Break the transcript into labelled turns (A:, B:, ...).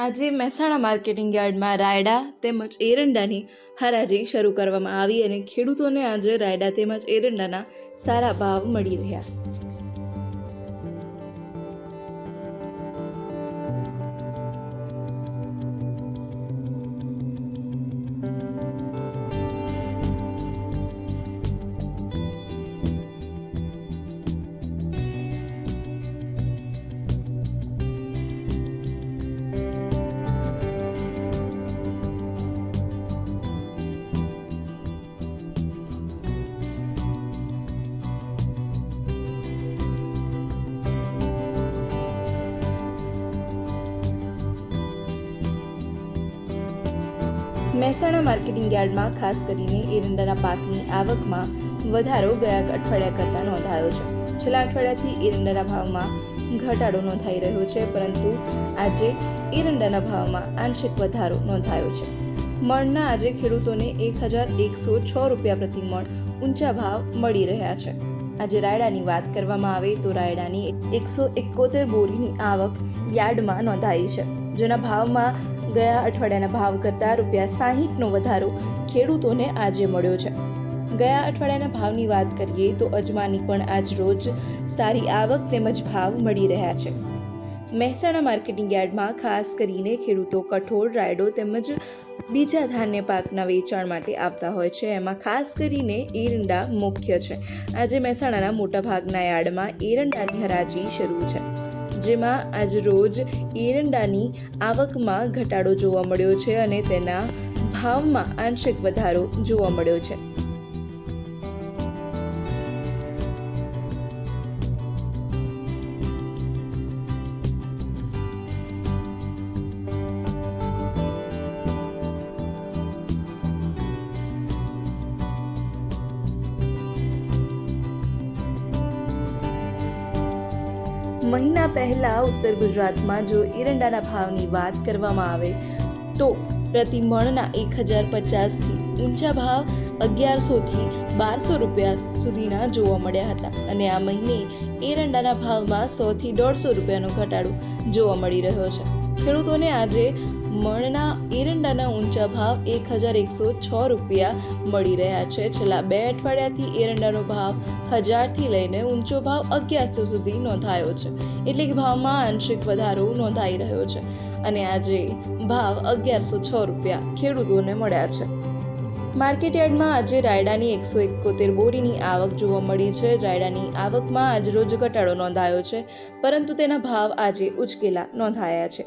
A: આજે મહેસાણા માર્કેટિંગ યાર્ડમાં રાયડા તેમજ એરંડાની હરાજી શરૂ કરવામાં આવી અને ખેડૂતોને આજે રાયડા તેમજ એરંડાના સારા ભાવ મળી રહ્યા. મહેસાણા માર્કેટિંગ યાર્ડમાં ખાસ કરીને એરંડાના પાકની આવકમાં વધારો ગયા અઠવાડિયા કરતાં નોંધાયો છે. છેલ્લા અઠવાડિયાથી એરંડાના ભાવમાં ઘટાડો નોંધાઈ રહ્યો છે, પરંતુ આજે એરંડાના ભાવમાં આંશિક વધારો નોંધાયો છે. મણના આજે ખેડૂતોને 1,106 રૂપિયા પ્રતિ મણ ઊંચા ભાવ મળી રહ્યા છે. આજે રાયડાની વાત કરવામાં આવે તો રાયડાની 171 બોરીની આવક યાર્ડમાં નોંધાઈ છે, જેના ભાવમાં ગયા અઠવાડિયાના ભાવ કરતાં ₹60નો વધારો ખેડૂતોને આજે મળ્યો છે. ગયા અઠવાડિયાના ભાવની વાત કરીએ તો અજમાની પણ આજ રોજ સારી આવક તેમજ ભાવ મળી રહ્યા છે. મહેસાણા માર્કેટિંગ યાર્ડમાં ખાસ કરીને ખેડૂતો કઠોળ, રાયડો તેમજ બીજા ધાન્ય પાકના વેચાણ માટે આવતા હોય છે. એમાં ખાસ કરીને એરંડા મુખ્ય છે. આજે મહેસાણાના મોટાભાગના યાર્ડમાં એરંડાની હરાજી શરૂ છે, જેમાં આજ રોજ એરંડાની આવકમાં ઘટાડો જોવા મળ્યો છે અને તેના ભાવમાં આંશિક વધારો જોવા મળ્યો છે. મહિના પહેલા ઉત્તર ગુજરાતમાં જો એરંડાના ભાવની વાત કરવામાં આવે તો પ્રતિ મણના 1,050થી ઊંચા ભાવ 1,100થી 1,200 રૂપિયા સુધીના જોવા મળ્યા હતા અને આ મહિને એરંડાના ભાવમાં 100થી 150 રૂપિયાનો ઘટાડો જોવા મળી રહ્યો છે. ખેડૂતોને આજે મણના એરંડાના ઊંચા ભાવ 1,106 રૂપિયા મળી રહ્યા છે. છેલ્લા 2 અઠવાડિયાથી એરંડાનો ભાવ 1,000થી લઈને ઊંચો ભાવ 1,100 સુધી નોંધાયો છે, એટલે કે ભાવમાં આંશિક વધારો નોંધાઈ રહ્યો છે અને આજે ભાવ 1,106 રૂપિયા ખેડૂતોને મળ્યા છે. માર્કેટ યાર્ડમાં આજે રાયડાની 171 બોરીની આવક જોવા મળી છે. રાયડાની આવકમાં આજરોજ ઘટાડો નોંધાયો છે, પરંતુ તેના ભાવ આજે ઉચકેલા નોંધાયા છે.